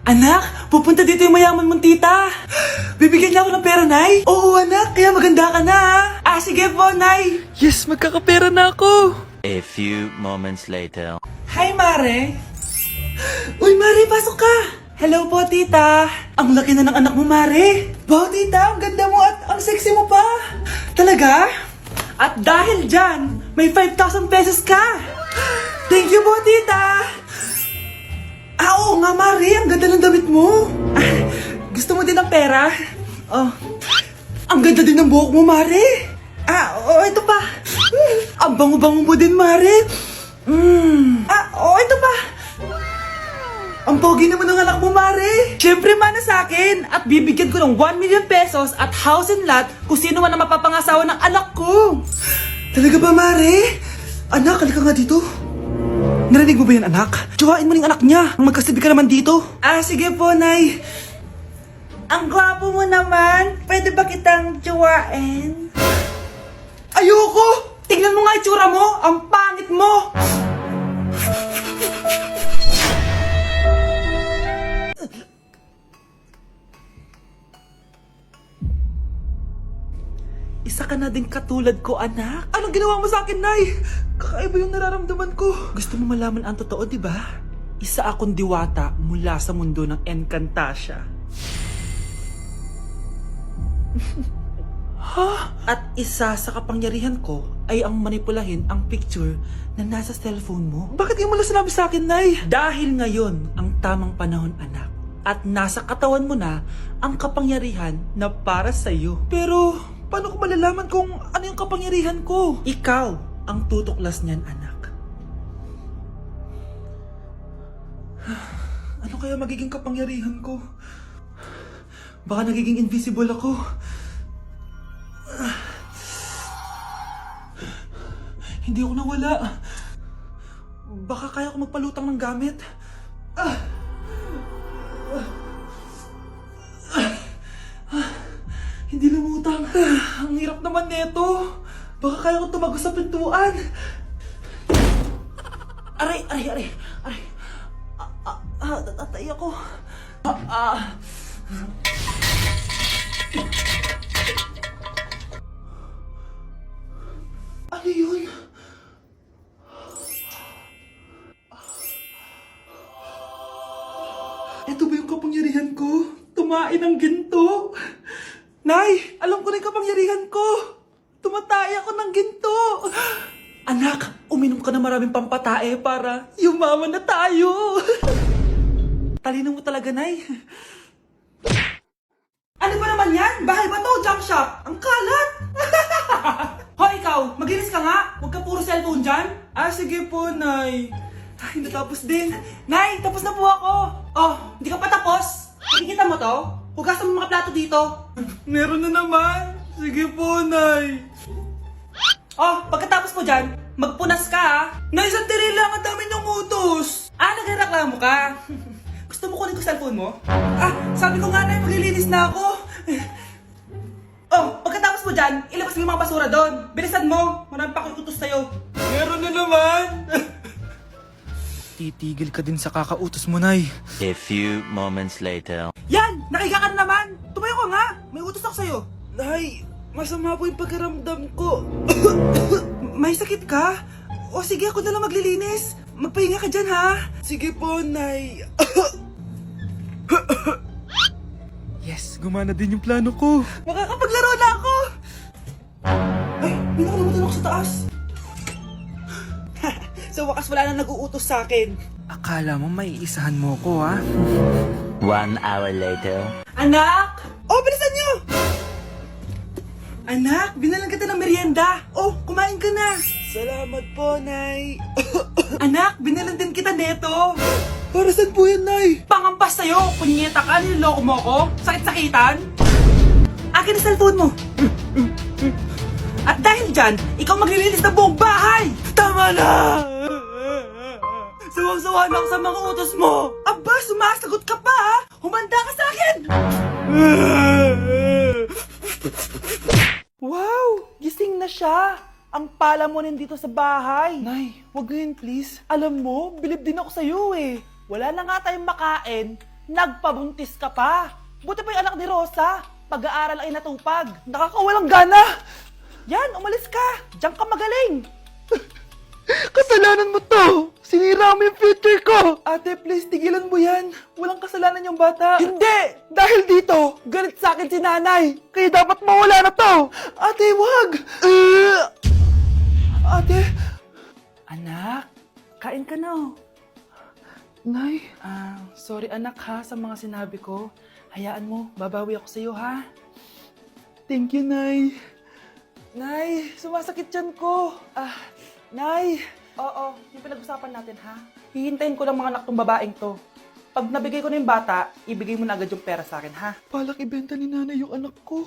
Anak, pupunta dito yung mayaman mong tita. Bibigyan niya ako ng pera, Nay. Oo, anak, kaya maganda ka na. Sige po, Nay. Yes, magkakapera na ako. A few moments later. Hi, Mare. Uy, Mare, pasok ka. Hello po, tita. Ang laki na ng anak mo, Mare. Wow, tita, ang ganda mo at ang sexy mo pa. Talaga? At dahil dyan, may 5,000 pesos ka. Thank you po, tita. Oo nga, Mare, ang ganda ng damit mo. Gusto mo din ng pera? Oh, ang ganda din ng buhok mo, Mare. Ito pa. Ang bango-bango mo din, Mare. Ito pa. Ang pogi naman ng anak mo, Mare. Siyempre, mana sa akin. At bibigyan ko ng 1 million pesos at house and lot kung sino man ang mapapangasawa ng anak ko. Talaga ba, Mare? Anak, halika nga dito. Narinig mo ba yan, anak? Tsuhain mo ng anak niya. Ang magkasabi ka naman dito. Sige po, Nay. Ang gwapo mo naman. Pwede ba kitang tsuhain? Ayoko! Tingnan mo nga itsura mo. Ang pangit mo. Isa ka na din katulad ko, anak. Anong ginawa mo sa akin, Nay? Kakaiba yung nararamdaman ko. Gusto mo malaman ang totoo, di ba? Isa akong diwata mula sa mundo ng Encantasia. At isa sa kapangyarihan ko ay ang manipulahin ang picture na nasa cellphone mo. Bakit yung mo lang sinabi sa akin, Nay? Dahil ngayon ang tamang panahon, anak. At nasa katawan mo na ang kapangyarihan na para sa'yo. Pero paano ko malalaman kung ano yung kapangyarihan ko? Ikaw ang tutuklas niyan, anak. Ano kaya magiging kapangyarihan ko? Baka nagiging invisible ako. Hindi ako nawala. Baka kaya ko magpalutang ng gamit. Hindi lumutang. Ang hirap naman neto. Baka kaya ko tumagos sa pintuan. Aray. Tatay ako. Ano yun? Ito ba yung kapangyarihan ko? Tumain ng ginto? Nay, alam ko na yung kapangyarihan ko. Tumatay ako ng ginto. Anak, uminom ka na maraming pampatae para yumaman na tayo. Talino mo talaga, Nay. Ano ba naman yan? Bahay ba to? Junk shop? Ang kalat! Hoy, ikaw! Maginis ka nga! Huwag ka puro cellphone dyan! Sige po, Nay. Ay, natapos din. Nay, tapos na po ako. Hindi ka pa tapos? Nakikita mo to? Hugasan mo mga plato dito. Meron na naman. Sige po, Nay. Pagkatapos po dyan, magpunas ka, ha? Nay, sandali lang. Ang dami niyong utos. Nagreklamo ka? Gusto mo kunin ko cellphone mo? Sabi ko nga, Nay, maglilinis na ako. Pagkatapos mo dyan, ilabas mo yung mga basura doon. Bilisan mo. Marami pa akong utos sa'yo. Meron na naman. Titigil ka din sa kakautos mo, Nay. A few moments later. Yan! Nakiga ka na naman! Tumayo ka nga! May utos ako sa'yo. Nay, masama po yung pagkaramdam ko. May sakit ka? Sige, ako na lang maglilinis. Magpahinga ka dyan, ha? Sige po, Nay. Yes, gumana din yung plano ko. Makakapaglaro na ako! Ay, may nakalimutan ako sa taas. Sa wakas wala na nag-uutos sa akin. Akala mo may iisahan mo ko, ha? 1 hour later. Anak! Bilisan niyo! Anak, binalan kita ng merienda. Kumain ka na. Salamat po, Nay. Anak, binalan din kita neto. Para saan po yan, Nay? Pangampas sa'yo. Punyeta ka, niloloko mo ko. Sakit-sakitan. Akin na cellphone mo. At dahil dyan, ikaw maglilinis ng buong bahay. Tama na! Sawang-sawa na ako sa mga utos mo. Aba, sumasagot ka pa, ha? Humanda ka sa akin! Wow! Gising na siya! Ang pala mo nandito sa bahay. Nay, wag ngayon please. Alam mo, bilib din ako sa'yo eh. Wala na nga tayong makain, Nagpabuntis ka pa. Buti pa yung anak ni Rosa. Pag-aaral ang inatupag. Nakakawalang gana. Yan, umalis ka. Diyan ka magaling. Kasalanan mo to. Sinira mo yung future ko. Ate, please, tigilan mo yan. Walang kasalanan yung bata. Hindi! Dahil dito, galit sa akin si nanay. Kaya dapat mawala na to. Ate, wag. Ate. Anak, kain ka na. Nay. Sorry anak ha sa mga sinabi ko. Hayaan mo, babawi ako sa iyo ha. Thank you, Nay. Nay, sumasakit yan ko. Nay. Oo, yung pinag-usapan natin ha. Hihintayin ko lang mga anak tong babaeng to. Pag nabigay ko na yung bata, ibigay mo na agad yung pera sa akin ha. Palak ibenta ni nanay yung anak ko.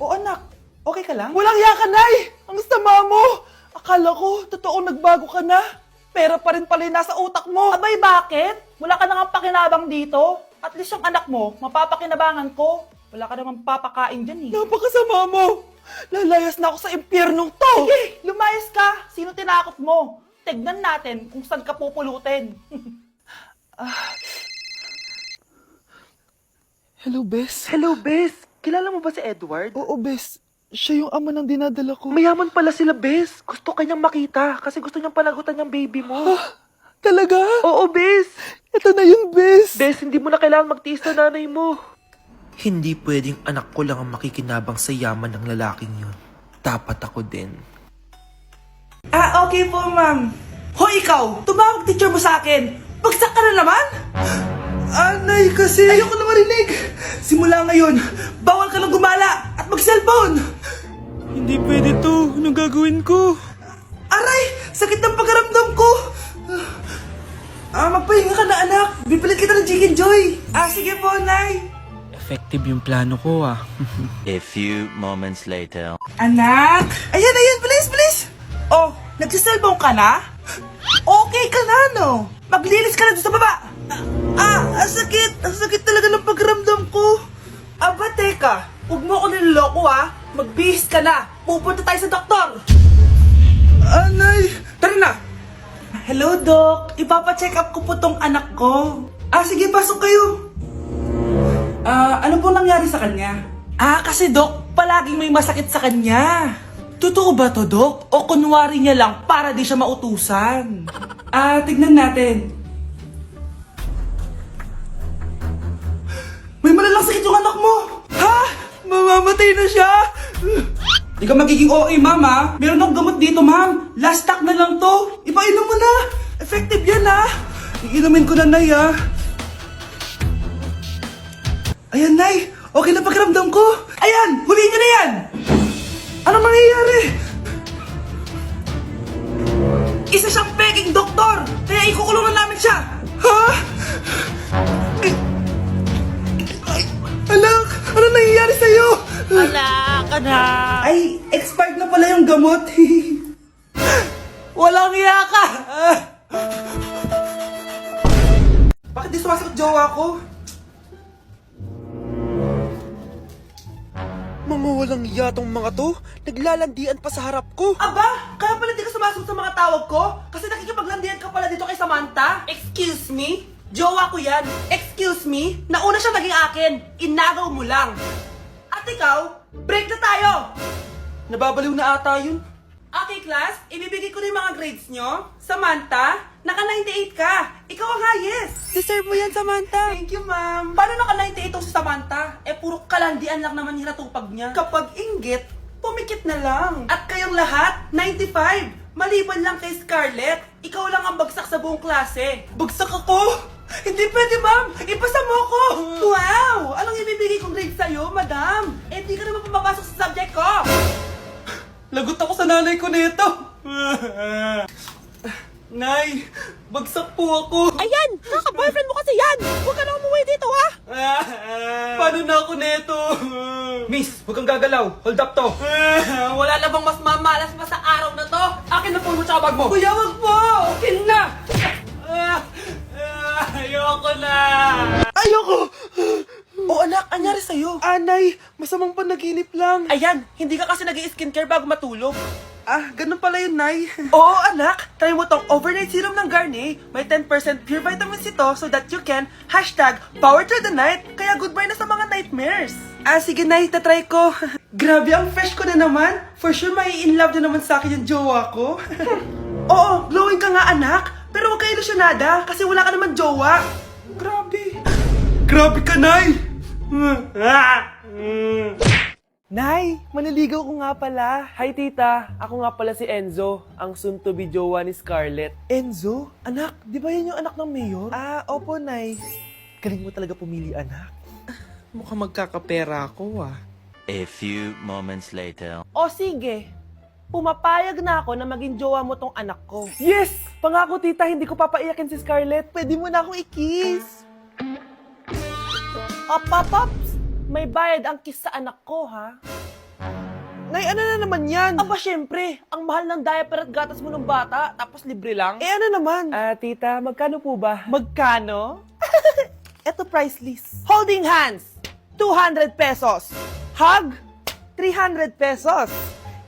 O anak, okay ka lang? Walang hiya ka, Nay! Ang sama mo! Akala ko, totoong nagbago ka na. Pera pa rin pala yung nasa utak mo. Abay, bakit? Wala ka nang pakinabang dito. At least yung anak mo, mapapakinabangan ko. Wala ka namang papakain dyan eh. Napakasama mo! Lalayas na ako sa impyernong to! Sige, lumayas ka! Sino tinakot mo? Tignan natin kung saan ka pupulutin. Hello, Bes. Hello, Bes. Kilala mo ba si Edward? Oo, Bes. Siya yung ama ng dinadala ko. Mayaman pala sila, Bes. Gusto kanyang makita kasi gusto niyang panagutan yung baby mo. Talaga? Oo, Bes. Ito na yun, Bes. Bes, hindi mo na kailangan magtiis na nanay mo. Hindi pwedeng anak ko lang ang makikinabang sa yaman ng lalaking yun. Dapat ako din. Okay po, ma'am. Hoy, ikaw! Tumawag teacher mo sa akin! Bagsak ka na naman? Nay, kasi ayoko na marinig. Simula ngayon, bawal ka nang gumala at mag-cellphone. Hindi pwede to. Anong gagawin ko? Aray! Sakit ng pagkaramdam ko. Magpahinga ka na, anak. Bipilit kita ng Chicken Joy. Sige po, Nay. Effective yung plano ko A few moments later. Anak! Ayan, please! Oh, nagsiselfone ka na? Okay ka na, no? Maglinis ka na doon sa baba! Ang sakit! Ang sakit talaga ng pagramdam ko! Aba, teka! Huwag mo ako niloloko, ha? Magbihis ka na! Pupunta tayo sa doktor! Anay! Tara na! Hello, Doc! Ipapacheck up ko po tong anak ko. Sige, pasok kayo! Ano po nangyari sa kanya? Kasi Doc, palaging may masakit sa kanya. Totoo ba to, Doc? O kunwari niya lang para di siya mautusan? Tignan natin. May malalang sakit yung anak mo! Ha? Mamamatay na siya? Di ka magiging okay, ma'am, ha? Meron akong gamot dito, ma'am. Last stock na lang to. Ipainom mo na. Effective yan, ha? Iinumin ko na, Nay, ha? Ayan, Nay. Okay na pakiramdam ko. Ayan, huliin niyo na yan. Ano mangyayari? Isa siyang peking doktor. Kaya ikukulong na namin siya. Ha? Ay, anak, ano nangyayari sa'yo? Anak! Ay, expired na pala yung gamot. Walang hiya ka. Bakit di sumasagot jowa ko? Mga walang yatong mga to, naglalandian pa sa harap ko. Aba, kaya pala di ka sumasagot sa mga tawag ko? Kasi nakikipaglandian ka pala dito kay Samantha? Excuse me? Jowa ko yan. Excuse me? Nauna siya naging akin. Inagaw mo lang. At ikaw, break na tayo! Nababaliw na ata yun. Okay, class. Ibibigay ko na yung mga grades nyo. Samantha, naka-98 ka. Ikaw ang highest. Deserve mo yan, Samantha. Thank you, ma'am. Paano naka-98 si Samantha? Puro kalandian lang naman hiratupag niya. Kapag inggit, pumikit na lang. At kayong lahat, 95. Maliban lang kay Scarlett. Ikaw lang ang bagsak sa buong klase. Bagsak ako? Hindi pwede, ma'am. Ipasa mo ako. Wow! Anong ibibigay kong grade sa'yo, madam? Di ka naman pumapasok sa subject ko. Lagot ako sa nanay ko nito. Nay, bagsak po ako. Ayan! Kaka-boyfriend mo kasi yan! Huwag ka na umuwi dito, ha? Paano na ako nito? Miss, huwag kang gagalaw. Hold up to. Wala na bang mas mamalas pa sa araw na to? Akin na phone mo tsaka bag mo. Kuya, wag po! Akin na! Ayoko na! Ayoko! Anak, anyari sa'yo? Anay, masamang panaginip lang. Ayan, hindi ka kasi nag-i-skincare bago matulog. Ganun pala yun, Nay. Oo, anak. Try mo tong overnight serum ng Garnier. May 10% pure vitamins ito so that you can #power through the night. Kaya goodbye na sa mga nightmares. Sige, Nay. Tatry ko. Grabe, ang fresh ko na naman. For sure, may in love na naman sa akin yung jowa ko. Oo, glowing ka nga, anak. Pero huwag ka ilusyonada kasi wala ka naman jowa. Grabe. Grabe ka, Nay. Nay, maniligaw ko nga pala. Hi, tita. Ako nga pala si Enzo, ang soon-to-be jowa ni Scarlett. Enzo? Anak, di ba yan yung anak ng mayor? Opo, Nay. Galing mo talaga pumili, anak. Mukhang magkakapera ako, A few moments later. O sige, pumapayag na ako na maging jowa mo tong anak ko. Yes! Pangako, tita, hindi ko papaiyakin si Scarlett. Pwede mo na akong i-kiss. Paps, may bayad ang kiss sa anak ko, ha? Nay, ano na naman yan? Aba, syempre, ang mahal ng diaper at gatas mo ng bata, tapos libre lang. Ano naman? Tita, magkano po ba? Magkano? Eto price list. Holding hands, 200 pesos. Hug, 300 pesos.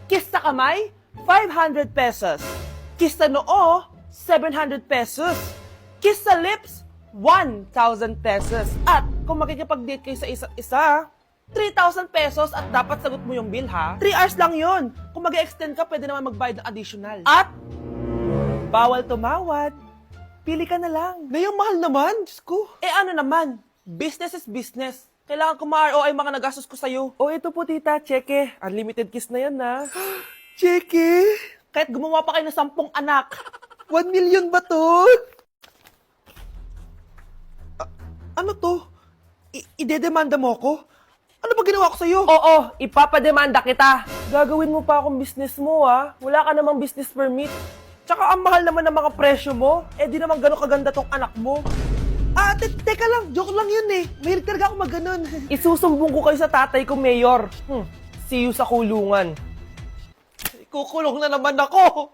Kiss sa kamay, 500 pesos. Kiss sa noo, 700 pesos. Kiss sa lips, 1,000 pesos. At kung makikipag-date kayo sa isa't isa, 3,000 pesos at dapat sagot mo yung bill, ha? 3 hours lang yon. Kung mag-extend ka, pwede naman magbayad ng additional. At bawal tumawad. Pili ka na lang. Nay, ang mahal naman. Diyos ko. Ano naman? Business is business. Kailangan ko ma-ROI mga nagastos ko sa'yo. Ito po, tita. Cheque. Unlimited kiss na yan, na. Cheque? Kahit gumawa pa kayo ng 10 anak. 1 million ba to? Ano to? Idedemanda mo ko? Ano ba ginawa ko sa'yo? Oo, ipapademanda kita. Gagawin mo pa akong business mo, Wala ka namang business permit. Tsaka ang mahal naman ng mga presyo mo. Di naman gano'ng kaganda tong anak mo. Teka lang. Joke lang yun eh. Mahilig talaga ako mag-ganon. Isusumbong ko kayo sa tatay ko, Mayor. See you sa kulungan. Kukulong na naman ako.